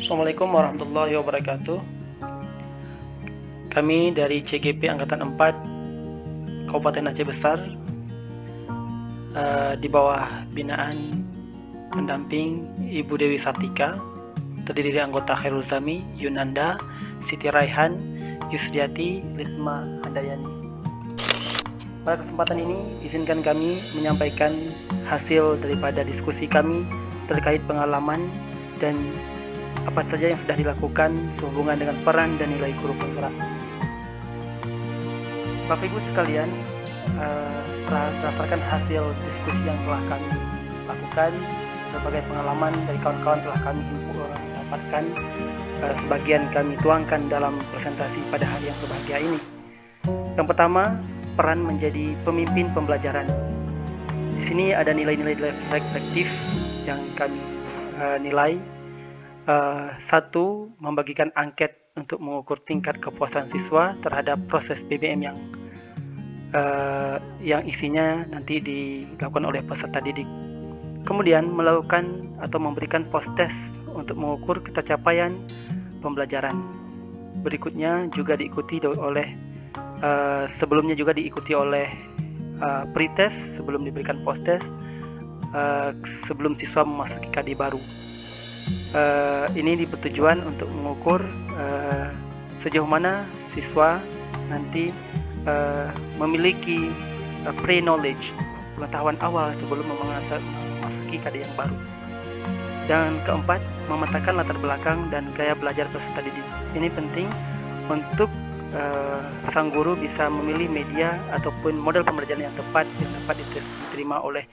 Assalamualaikum warahmatullahi wabarakatuh. Kami dari CGP Angkatan 4 Kabupaten Aceh Besar di bawah binaan pendamping Ibu Dewi Sartika, terdiri dari anggota Khairul Zami, Yunanda, Siti Raihan, Yusriati, Lisma Handayani. Pada kesempatan ini, izinkan kami menyampaikan hasil daripada diskusi kami terkait pengalaman dan apa saja yang sudah dilakukan sehubungan dengan peran dan nilai guru penggerak. Bapak Ibu sekalian, berdasarkan hasil diskusi yang telah kami lakukan, berbagai pengalaman dari kawan-kawan telah kami dapatkan, sebagian kami tuangkan dalam presentasi pada hari yang berbahagia ini. Yang pertama, peran menjadi pemimpin pembelajaran. Di sini ada nilai-nilai reflektif yang kami nilai. Satu, membagikan angket untuk mengukur tingkat kepuasan siswa terhadap proses BBM yang isinya nanti dilakukan oleh peserta didik. Kemudian melakukan atau memberikan post-test untuk mengukur capaian pembelajaran. Berikutnya juga diikuti oleh sebelumnya juga diikuti oleh pretest sebelum diberikan post-test sebelum siswa memasuki KD baru. Ini bertujuan untuk mengukur sejauh mana siswa nanti memiliki pre-knowledge, pengetahuan awal sebelum memasuki KD yang baru. Dan keempat, memetakan latar belakang dan gaya belajar peserta didik. Ini penting untuk sang guru bisa memilih media ataupun model pembelajaran yang tepat yang dapat diterima oleh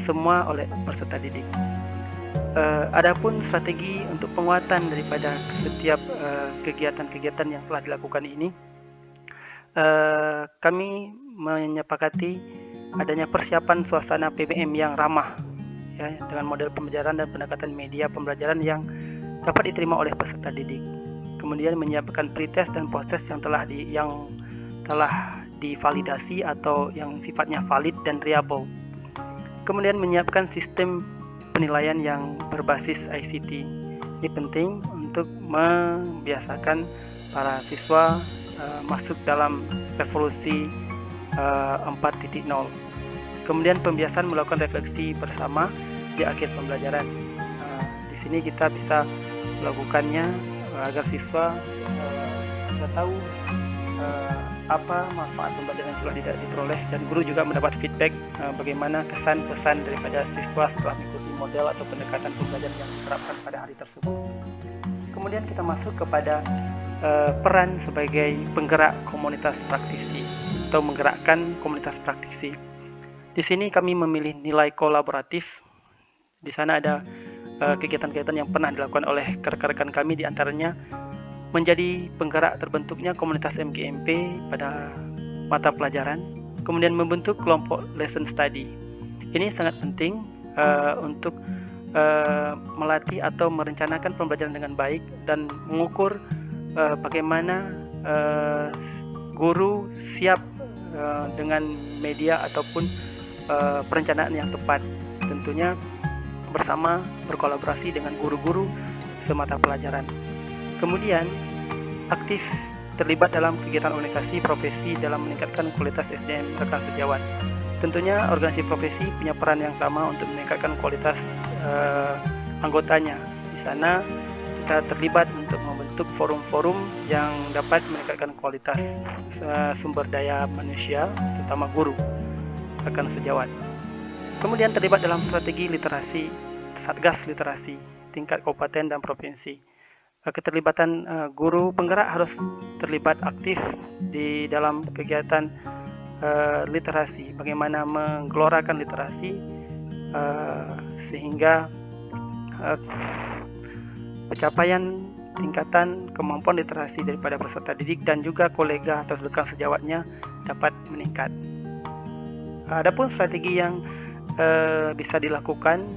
semua oleh peserta didik. Adapun strategi untuk penguatan daripada setiap kegiatan-kegiatan yang telah dilakukan ini, kami menyepakati adanya persiapan suasana PBM yang ramah, ya, dengan model pembelajaran dan pendekatan media pembelajaran yang dapat diterima oleh peserta didik. Kemudian menyiapkan pretest dan posttest yang telah divalidasi atau yang sifatnya valid dan reliable. Kemudian menyiapkan sistem penilaian yang berbasis ICT. Ini penting untuk membiasakan para siswa masuk dalam revolusi 4.0. Kemudian pembiasaan melakukan refleksi bersama di akhir pembelajaran. Di sini kita bisa melakukannya agar siswa bisa tahu apa manfaat pembelajaran yang telah diperoleh, dan guru juga mendapat feedback bagaimana kesan pesan daripada siswa setelah mengikuti model atau pendekatan pembelajaran yang diterapkan pada hari tersebut. Kemudian kita masuk kepada peran sebagai penggerak komunitas praktisi atau menggerakkan komunitas praktisi. Di sini kami memilih nilai kolaboratif. Di sana ada kegiatan-kegiatan yang pernah dilakukan oleh rekan-rekan kami, diantaranya menjadi penggerak terbentuknya komunitas MGMP pada mata pelajaran, kemudian membentuk kelompok lesson study. Ini sangat penting untuk melatih atau merencanakan pembelajaran dengan baik dan mengukur bagaimana guru siap dengan media ataupun perencanaan yang tepat, tentunya bersama berkolaborasi dengan guru-guru semata pelajaran. Kemudian aktif terlibat dalam kegiatan organisasi profesi dalam meningkatkan kualitas SDM rekan sejawat. Tentunya organisasi profesi punya peran yang sama untuk meningkatkan kualitas anggotanya. Di sana kita terlibat untuk membentuk forum-forum yang dapat meningkatkan kualitas sumber daya manusia, terutama guru rekan sejawat. Kemudian terlibat dalam strategi literasi, satgas literasi tingkat kabupaten dan provinsi. Keterlibatan guru penggerak harus terlibat aktif di dalam kegiatan literasi, bagaimana menggelorakan literasi sehingga pencapaian tingkatan kemampuan literasi daripada peserta didik dan juga kolega atau rekan sejawatnya dapat meningkat. Adapun strategi yang bisa dilakukan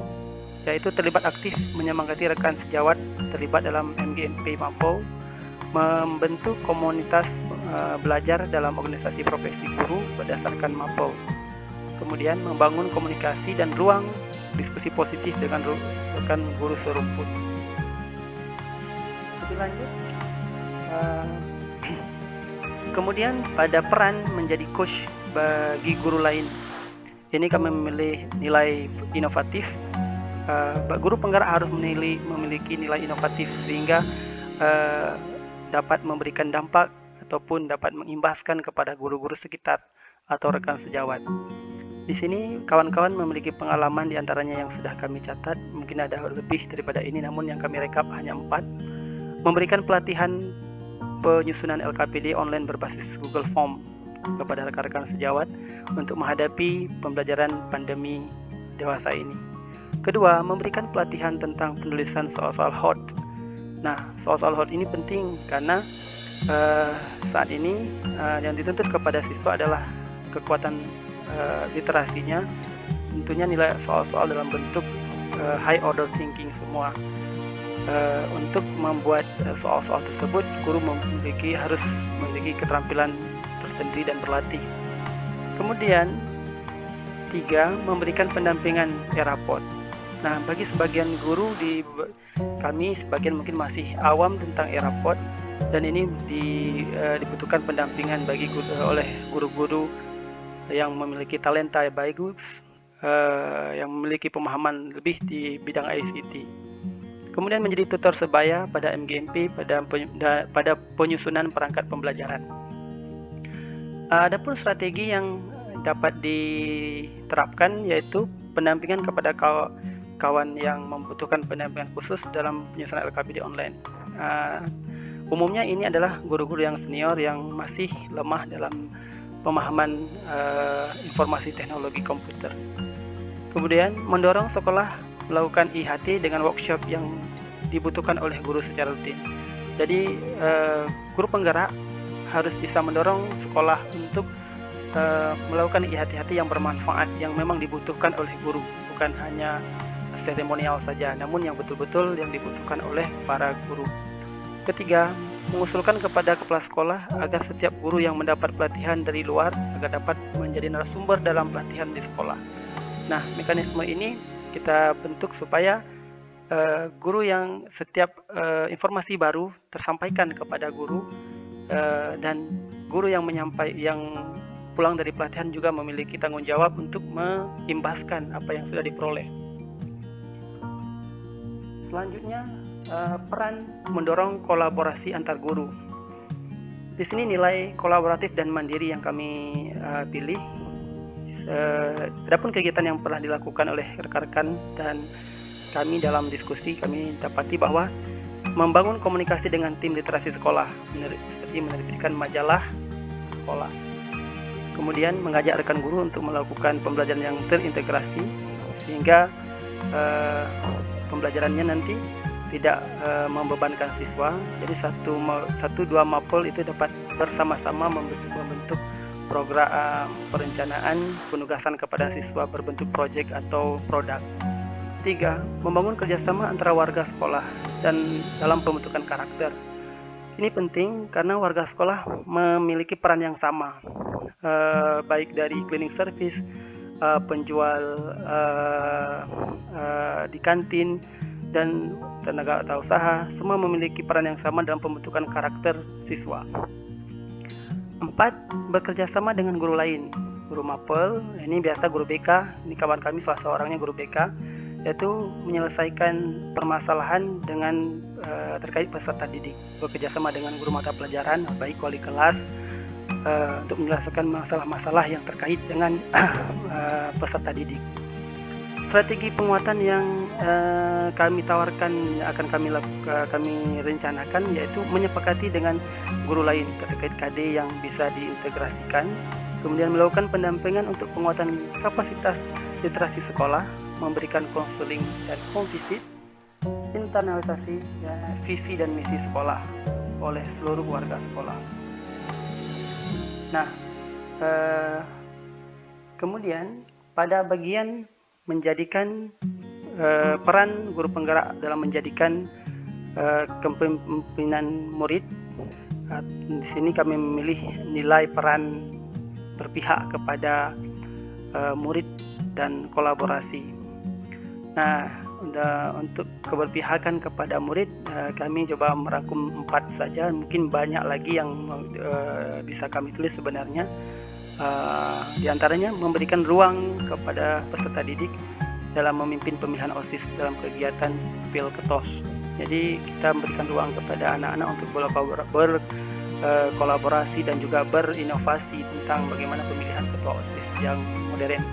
yaitu terlibat aktif menyemangati rekan sejawat terlibat dalam MGMP Mapol, membentuk komunitas belajar dalam organisasi profesi guru berdasarkan Mapol, kemudian membangun komunikasi dan ruang diskusi positif dengan rekan guru serumpun. Lebih lanjut, kemudian pada peran menjadi coach bagi guru lain, ini kami memilih nilai inovatif. Guru penggerak harus memiliki nilai inovatif sehingga dapat memberikan dampak ataupun dapat mengimbaskan kepada guru-guru sekitar atau rekan sejawat. Di sini kawan-kawan memiliki pengalaman diantaranya yang sudah kami catat, mungkin ada lebih daripada ini, namun yang kami rekap hanya 4. Memberikan pelatihan penyusunan LKPD online berbasis Google Form kepada rekan-rekan sejawat untuk menghadapi pembelajaran pandemi dewasa ini. Kedua, memberikan pelatihan tentang penulisan soal-soal hot. Nah, soal-soal hot ini penting karena saat ini yang dituntut kepada siswa adalah kekuatan literasinya, tentunya nilai soal-soal dalam bentuk high order thinking semua. Untuk membuat soal-soal tersebut, guru harus memiliki keterampilan tersendiri dan berlatih. Kemudian 3, memberikan pendampingan e-raport. Nah, bagi sebagian guru kami sebagian mungkin masih awam tentang e-raport, dan ini dibutuhkan pendampingan oleh guru-guru yang memiliki talenta yang bagus, yang memiliki pemahaman lebih di bidang ICT. Kemudian menjadi tutor sebaya pada MGMP pada penyusunan perangkat pembelajaran. Adapun strategi yang dapat diterapkan yaitu pendampingan kepada kawan yang membutuhkan pendampingan khusus dalam penyusunan LKPD online. Umumnya ini adalah guru-guru yang senior yang masih lemah dalam pemahaman informasi teknologi komputer. Kemudian mendorong sekolah melakukan IHT dengan workshop yang dibutuhkan oleh guru secara rutin. Jadi guru penggerak harus bisa mendorong sekolah untuk melakukan IHT yang bermanfaat, yang memang dibutuhkan oleh guru, bukan hanya seremonial saja, namun yang betul-betul yang dibutuhkan oleh para guru. Ketiga, mengusulkan kepada kepala sekolah agar setiap guru yang mendapat pelatihan dari luar agar dapat menjadi narasumber dalam pelatihan di sekolah. Nah, mekanisme ini kita bentuk supaya guru yang setiap informasi baru tersampaikan kepada guru, dan guru yang pulang dari pelatihan juga memiliki tanggung jawab untuk mengimbaskan apa yang sudah diperoleh. Selanjutnya, peran mendorong kolaborasi antar guru. Di sini nilai kolaboratif dan mandiri yang kami pilih. Adapun kegiatan yang pernah dilakukan oleh rekan-rekan dan kami dalam diskusi, kami dapati bahwa membangun komunikasi dengan tim literasi sekolah, seperti menerbitkan majalah sekolah. Kemudian mengajak rekan guru untuk melakukan pembelajaran yang terintegrasi sehingga pembelajarannya nanti tidak membebankan siswa. Jadi dua mapel itu dapat bersama-sama membentuk program perencanaan penugasan kepada siswa berbentuk proyek atau produk. 3. Membangun kerjasama antara warga sekolah dan dalam pembentukan karakter. Ini penting karena warga sekolah memiliki peran yang sama, baik dari cleaning service, penjual di kantin, dan tenaga usaha, semua memiliki peran yang sama dalam pembentukan karakter siswa. 4. Bekerja sama dengan guru lain. Guru mapel, ini biasa guru BK, ini kawan kami salah seorangnya guru BK, yaitu menyelesaikan permasalahan dengan terkait peserta didik. Bekerja sama dengan guru mata pelajaran, baik wali kelas, untuk menyelesaikan masalah-masalah yang terkait dengan peserta didik. Strategi penguatan yang kami tawarkan akan kami rencanakan yaitu menyepakati dengan guru lain terkait KD yang bisa diintegrasikan, kemudian melakukan pendampingan untuk penguatan kapasitas literasi sekolah, memberikan konseling dan home visit, internalisasi visi dan misi sekolah oleh seluruh warga sekolah. Nah, kemudian pada bagian menjadikan peran guru penggerak dalam menjadikan kepemimpinan murid, di sini kami memilih nilai peran berpihak kepada murid dan kolaborasi. Nah, untuk keberpihakan kepada murid, kami coba merangkum 4 saja, mungkin banyak lagi yang bisa kami tulis sebenarnya. Di antaranya memberikan ruang kepada peserta didik dalam memimpin pemilihan OSIS dalam kegiatan Pilketos. Jadi kita memberikan ruang kepada anak-anak untuk berkolaborasi dan juga berinovasi tentang bagaimana pemilihan ketua OSIS yang modern.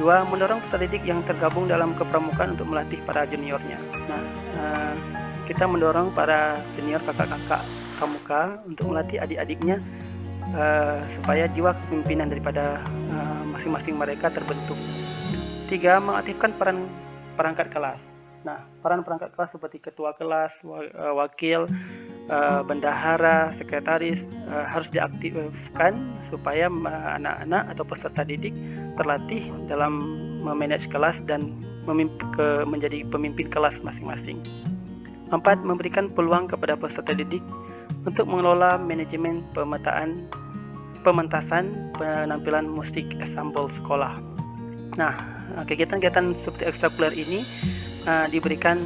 2. Mendorong peserta didik yang tergabung dalam kepramukaan untuk melatih para juniornya. Nah, kita mendorong para senior kakak-kakak pramuka untuk melatih adik-adiknya supaya jiwa kepemimpinan daripada masing-masing mereka terbentuk. 3. Mengaktifkan peran perangkat kelas. Nah, peran perangkat kelas seperti ketua kelas, wakil, bendahara, sekretaris harus diaktifkan supaya anak-anak atau peserta didik terlatih dalam memanage kelas dan menjadi pemimpin kelas masing-masing. 4. Memberikan peluang kepada peserta didik untuk mengelola manajemen pementasan penampilan musik ensemble sekolah. Nah, kegiatan-kegiatan seperti ekstrakurikuler ini diberikan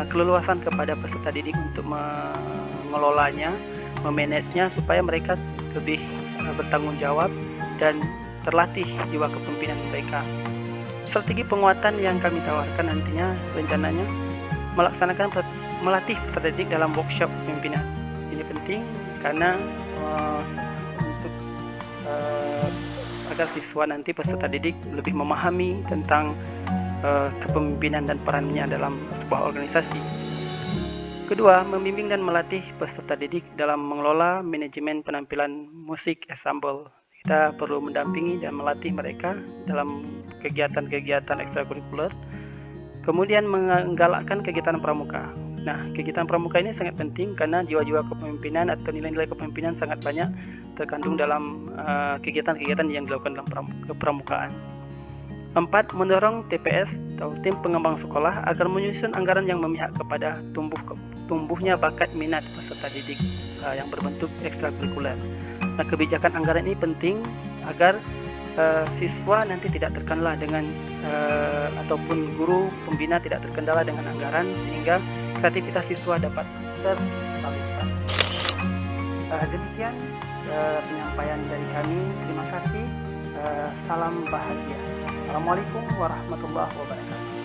keleluasan kepada peserta didik untuk mengelolanya, memanagenya supaya mereka lebih bertanggung jawab dan terlatih jiwa kepemimpinan mereka. Strategi penguatan yang kami tawarkan nantinya rencananya melatih peserta didik dalam workshop kepemimpinan. Ini penting karena untuk agar siswa nanti peserta didik lebih memahami tentang kepemimpinan dan perannya dalam sebuah organisasi. Kedua, membimbing dan melatih peserta didik dalam mengelola manajemen penampilan musik ensemble. Kita perlu mendampingi dan melatih mereka dalam kegiatan-kegiatan ekstrakurikuler. Kemudian menggalakkan kegiatan pramuka. Nah, kegiatan pramuka ini sangat penting karena jiwa-jiwa kepemimpinan atau nilai-nilai kepemimpinan sangat banyak terkandung dalam kegiatan-kegiatan yang dilakukan dalam kepramukaan. 4. Mendorong TPS atau tim pengembang sekolah agar menyusun anggaran yang memihak kepada tumbuhnya bakat minat peserta didik yang berbentuk ekstrakurikuler. Nah, kebijakan anggaran ini penting agar siswa nanti tidak terkendala dengan ataupun guru pembina tidak terkendala dengan anggaran sehingga kreativitas siswa dapat tersalurkan. Demikian penyampaian dari kami. Terima kasih. Salam bahagia. Assalamualaikum warahmatullahi wabarakatuh.